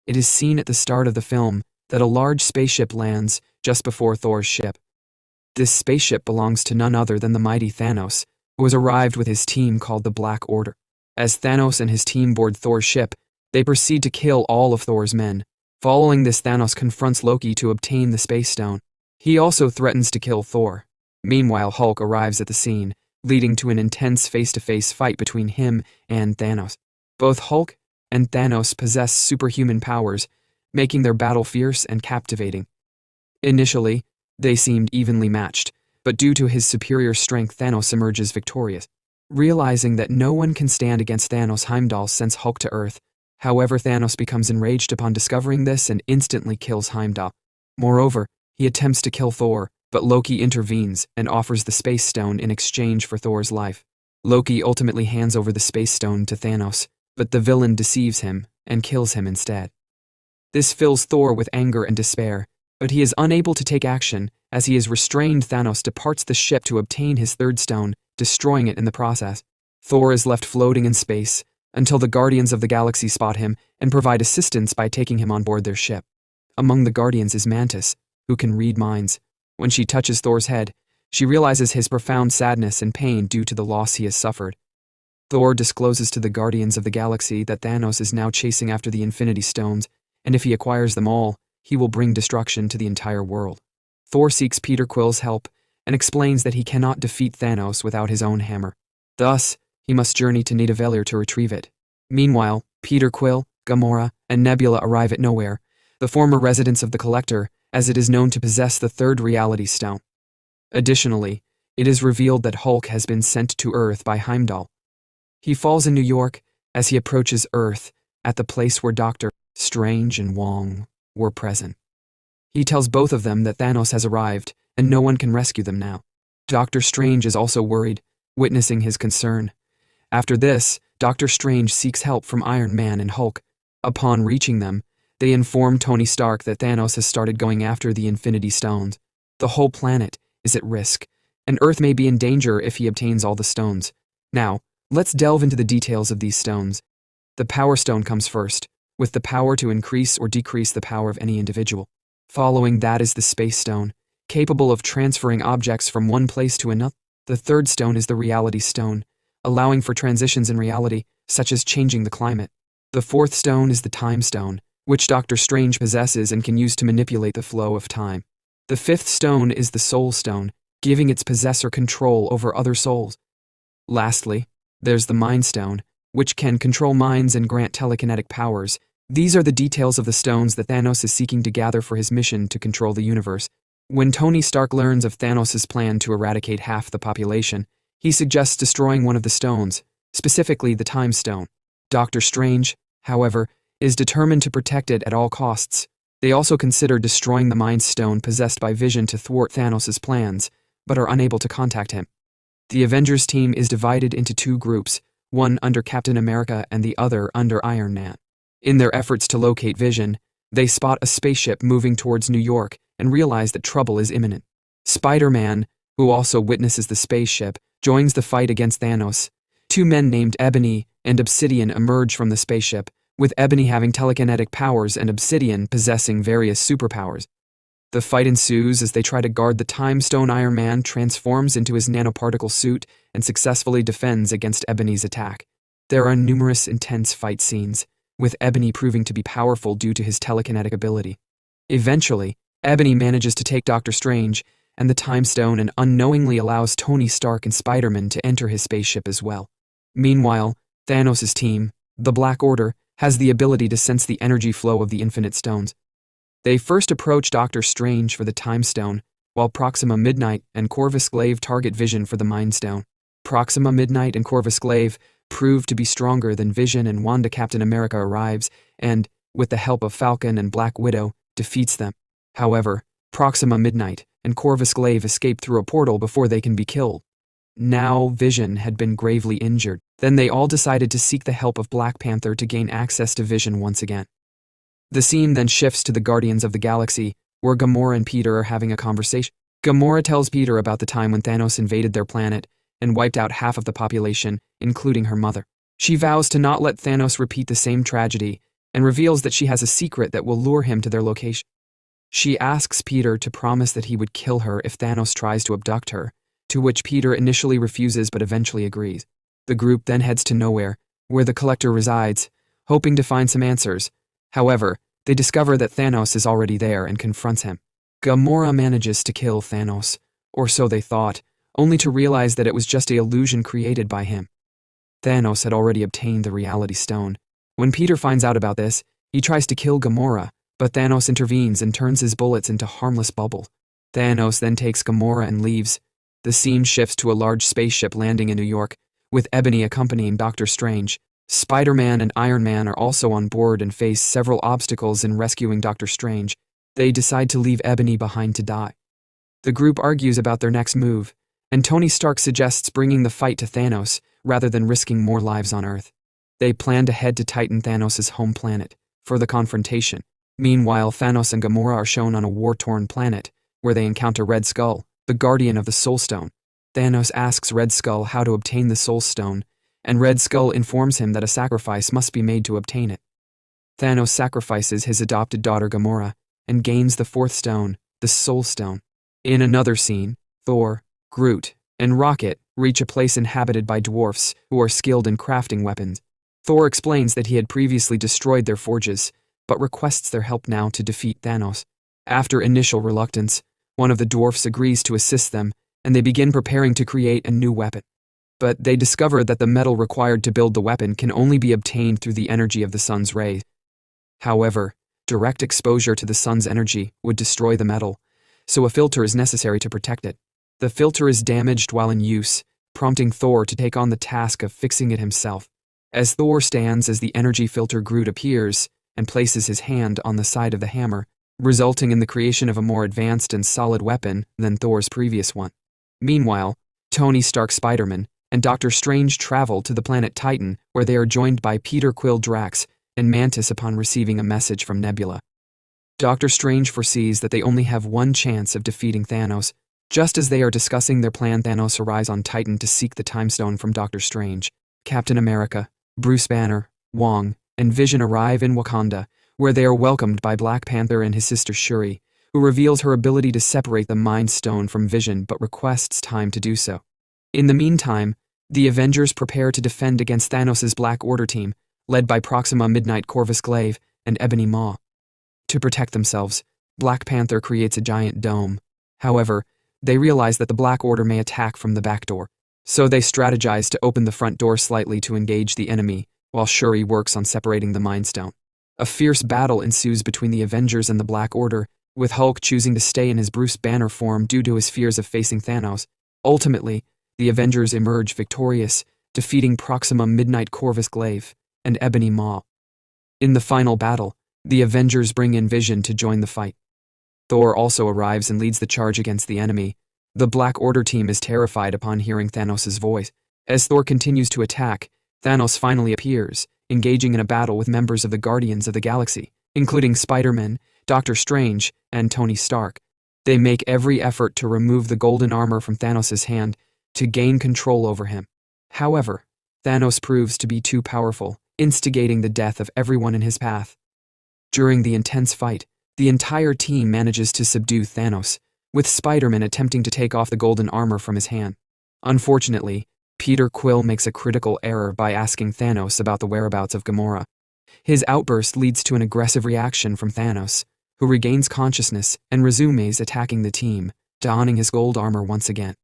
It is seen at the start of the film that a large spaceship lands just before Thor's ship. This spaceship belongs to none other than the mighty Thanos, who has arrived with his team called the Black Order. As Thanos and his team board Thor's ship, they proceed to kill all of Thor's men. Following this, Thanos confronts Loki to obtain the Space Stone. He also threatens to kill Thor. Meanwhile, Hulk arrives at the scene, leading to an intense face-to-face fight between him and Thanos. Both Hulk and Thanos possess superhuman powers, making their battle fierce and captivating. Initially, they seemed evenly matched, but due to his superior strength, Thanos emerges victorious. Realizing that no one can stand against Thanos, Heimdall sends Hulk to Earth. However, Thanos becomes enraged upon discovering this and instantly kills Heimdall. Moreover, he attempts to kill Thor, but Loki intervenes and offers the Space Stone in exchange for Thor's life. Loki ultimately hands over the Space Stone to Thanos, but the villain deceives him and kills him instead. This fills Thor with anger and despair, but he is unable to take action as he is restrained. Thanos departs the ship to obtain his third stone, destroying it in the process. Thor is left floating in space until the Guardians of the Galaxy spot him and provide assistance by taking him on board their ship. Among the Guardians is Mantis, who can read minds. When she touches Thor's head, she realizes his profound sadness and pain due to the loss he has suffered. Thor discloses to the Guardians of the Galaxy that Thanos is now chasing after the Infinity Stones, and if he acquires them all, he will bring destruction to the entire world. Thor seeks Peter Quill's help and explains that he cannot defeat Thanos without his own hammer. Thus, he must journey to Nidavellir to retrieve it. Meanwhile, Peter Quill, Gamora, and Nebula arrive at Nowhere, the former residence of the Collector, as it is known to possess the third reality stone. Additionally, it is revealed that Hulk has been sent to Earth by Heimdall. He falls in New York as he approaches Earth at the place where Doctor Strange and Wong were present. He tells both of them that Thanos has arrived and no one can rescue them now. Doctor Strange is also worried, witnessing his concern. After this, Doctor Strange seeks help from Iron Man and Hulk. Upon reaching them, they inform Tony Stark that Thanos has started going after the Infinity Stones. The whole planet is at risk, and Earth may be in danger if he obtains all the stones. Now, let's delve into the details of these stones. The Power Stone comes first, with the power to increase or decrease the power of any individual. Following that is the Space Stone, capable of transferring objects from one place to another. The third stone is the Reality Stone, allowing for transitions in reality, such as changing the climate. The fourth stone is the Time Stone, which Doctor Strange possesses and can use to manipulate the flow of time. The fifth stone is the Soul Stone, giving its possessor control over other souls. Lastly, there's the Mind Stone, which can control minds and grant telekinetic powers. These are the details of the stones that Thanos is seeking to gather for his mission to control the universe. When Tony Stark learns of Thanos' plan to eradicate half the population, he suggests destroying one of the stones, specifically the Time Stone. Doctor Strange, however, is determined to protect it at all costs. They also consider destroying the Mind Stone possessed by Vision to thwart Thanos' plans, but are unable to contact him. The Avengers team is divided into two groups, one under Captain America and the other under Iron Man. In their efforts to locate Vision, they spot a spaceship moving towards New York and realize that trouble is imminent. Spider-Man, who also witnesses the spaceship, joins the fight against Thanos. Two men named Ebony and Obsidian emerge from the spaceship, with Ebony having telekinetic powers and Obsidian possessing various superpowers. The fight ensues as they try to guard the Time Stone. Iron Man transforms into his nanoparticle suit and successfully defends against Ebony's attack. There are numerous intense fight scenes, with Ebony proving to be powerful due to his telekinetic ability. Eventually, Ebony manages to take Doctor Strange and the Time Stone and unknowingly allows Tony Stark and Spider-Man to enter his spaceship as well. Meanwhile, Thanos' team, the Black Order, has the ability to sense the energy flow of the Infinite Stones. They first approach Doctor Strange for the Time Stone, while Proxima Midnight and Corvus Glaive target Vision for the Mind Stone. Proxima Midnight and Corvus Glaive prove to be stronger than Vision, and Wanda Captain America arrives and, with the help of Falcon and Black Widow, defeats them. However, Proxima Midnight and Corvus Glaive escape through a portal before they can be killed. Now Vision had been gravely injured. Then they all decided to seek the help of Black Panther to gain access to Vision once again. The scene then shifts to the Guardians of the Galaxy, where Gamora and Peter are having a conversation. Gamora tells Peter about the time when Thanos invaded their planet and wiped out half of the population, including her mother. She vows to not let Thanos repeat the same tragedy and reveals that she has a secret that will lure him to their location. She asks Peter to promise that he would kill her if Thanos tries to abduct her, to which Peter initially refuses but eventually agrees. The group then heads to Nowhere, where the Collector resides, hoping to find some answers. However, they discover that Thanos is already there and confronts him. Gamora manages to kill Thanos, or so they thought, only to realize that it was just an illusion created by him. Thanos had already obtained the Reality Stone. When Peter finds out about this, he tries to kill Gamora, but Thanos intervenes and turns his bullets into harmless bubbles. Thanos then takes Gamora and leaves. The scene shifts to a large spaceship landing in New York, with Ebony accompanying Doctor Strange. Spider-Man and Iron Man are also on board and face several obstacles in rescuing Doctor Strange. They decide to leave Ebony behind to die. The group argues about their next move, and Tony Stark suggests bringing the fight to Thanos rather than risking more lives on Earth. They plan to head to Titan, Thanos' home planet, for the confrontation. Meanwhile, Thanos and Gamora are shown on a war-torn planet, where they encounter Red Skull, the guardian of the Soul Stone. Thanos asks Red Skull how to obtain the Soul Stone, and Red Skull informs him that a sacrifice must be made to obtain it. Thanos sacrifices his adopted daughter Gamora, and gains the fourth stone, the Soul Stone. In another scene, Thor, Groot, and Rocket reach a place inhabited by dwarfs who are skilled in crafting weapons. Thor explains that he had previously destroyed their forges, but requests their help now to defeat Thanos. After initial reluctance, one of the dwarfs agrees to assist them, and they begin preparing to create a new weapon. But they discover that the metal required to build the weapon can only be obtained through the energy of the sun's rays. However, direct exposure to the sun's energy would destroy the metal, so a filter is necessary to protect it. The filter is damaged while in use, prompting Thor to take on the task of fixing it himself. As Thor stands as the energy filter, Groot appears and places his hand on the side of the hammer, resulting in the creation of a more advanced and solid weapon than Thor's previous one. Meanwhile, Tony Stark, Spider-Man, and Doctor Strange travel to the planet Titan, where they are joined by Peter Quill, Drax, and Mantis upon receiving a message from Nebula. Doctor Strange foresees that they only have one chance of defeating Thanos. Just as they are discussing their plan, Thanos arrives on Titan to seek the Time Stone from Doctor Strange. Captain America, Bruce Banner, Wong, and Vision arrive in Wakanda, where they are welcomed by Black Panther and his sister Shuri, who reveals her ability to separate the Mind Stone from Vision but requests time to do so. In the meantime, the Avengers prepare to defend against Thanos' Black Order team, led by Proxima Midnight, Corvus Glaive, and Ebony Maw. To protect themselves, Black Panther creates a giant dome. However, they realize that the Black Order may attack from the back door, so they strategize to open the front door slightly to engage the enemy, while Shuri works on separating the Mind Stone. A fierce battle ensues between the Avengers and the Black Order, with Hulk choosing to stay in his Bruce Banner form due to his fears of facing Thanos. Ultimately, the Avengers emerge victorious, defeating Proxima Midnight, Corvus Glaive, and Ebony Maw. In the final battle, the Avengers bring in Vision to join the fight. Thor also arrives and leads the charge against the enemy. The Black Order team is terrified upon hearing Thanos' voice. As Thor continues to attack, Thanos finally appears, engaging in a battle with members of the Guardians of the Galaxy, including Spider-Man, Doctor Strange, and Tony Stark. They make every effort to remove the golden armor from Thanos' hand to gain control over him. However, Thanos proves to be too powerful, instigating the death of everyone in his path. During the intense fight, the entire team manages to subdue Thanos, with Spider-Man attempting to take off the golden armor from his hand. Unfortunately, Peter Quill makes a critical error by asking Thanos about the whereabouts of Gamora. His outburst leads to an aggressive reaction from Thanos, who regains consciousness and resumes attacking the team, donning his gold armor once again.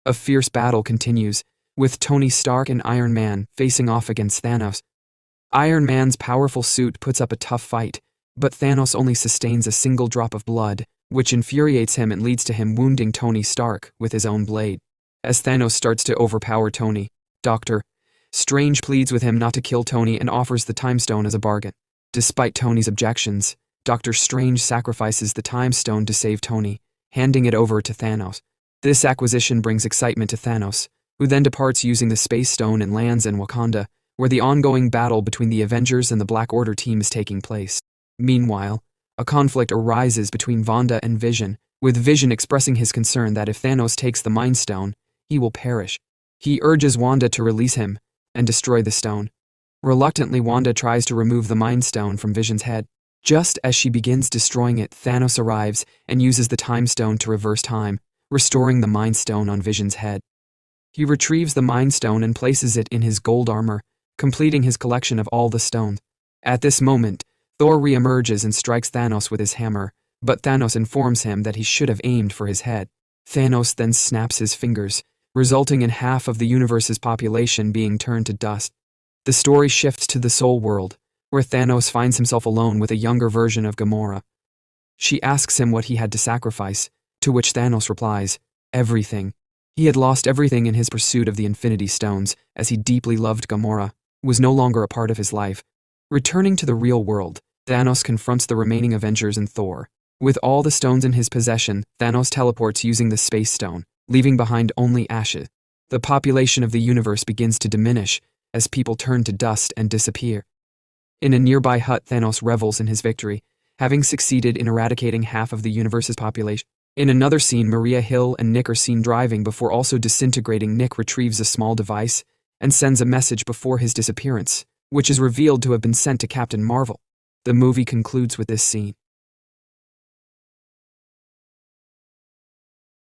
A fierce battle continues, with Tony Stark and Iron Man facing off against Thanos. Iron Man's powerful suit puts up a tough fight, but Thanos only sustains a single drop of blood, which infuriates him and leads to him wounding Tony Stark with his own blade. As Thanos starts to overpower Tony, Doctor Strange pleads with him not to kill Tony and offers the Time Stone as a bargain. Despite Tony's objections, Doctor Strange sacrifices the Time Stone to save Tony, handing it over to Thanos. This acquisition brings excitement to Thanos, who then departs using the Space Stone and lands in Wakanda, where the ongoing battle between the Avengers and the Black Order team is taking place. Meanwhile, a conflict arises between Wanda and Vision, with Vision expressing his concern that if Thanos takes the Mind Stone, he will perish. He urges Wanda to release him and destroy the stone. Reluctantly, Wanda tries to remove the Mind Stone from Vision's head. Just as she begins destroying it, Thanos arrives and uses the Time Stone to reverse time, restoring the Mind Stone on Vision's head. He retrieves the Mind Stone and places it in his gold armor, completing his collection of all the stones. At this moment, Thor reemerges and strikes Thanos with his hammer, but Thanos informs him that he should have aimed for his head. Thanos then snaps his fingers, resulting in half of the universe's population being turned to dust. The story shifts to the Soul World, where Thanos finds himself alone with a younger version of Gamora. She asks him what he had to sacrifice, to which Thanos replies, everything. He had lost everything in his pursuit of the Infinity Stones, as he deeply loved Gamora, who was no longer a part of his life. Returning to the real world, Thanos confronts the remaining Avengers and Thor. With all the stones in his possession, Thanos teleports using the Space Stone, leaving behind only ashes. The population of the universe begins to diminish, as people turn to dust and disappear. In a nearby hut, Thanos revels in his victory, having succeeded in eradicating half of the universe's population. In another scene, Maria Hill and Nick are seen driving before also disintegrating. Nick retrieves a small device and sends a message before his disappearance, which is revealed to have been sent to Captain Marvel. The movie concludes with this scene.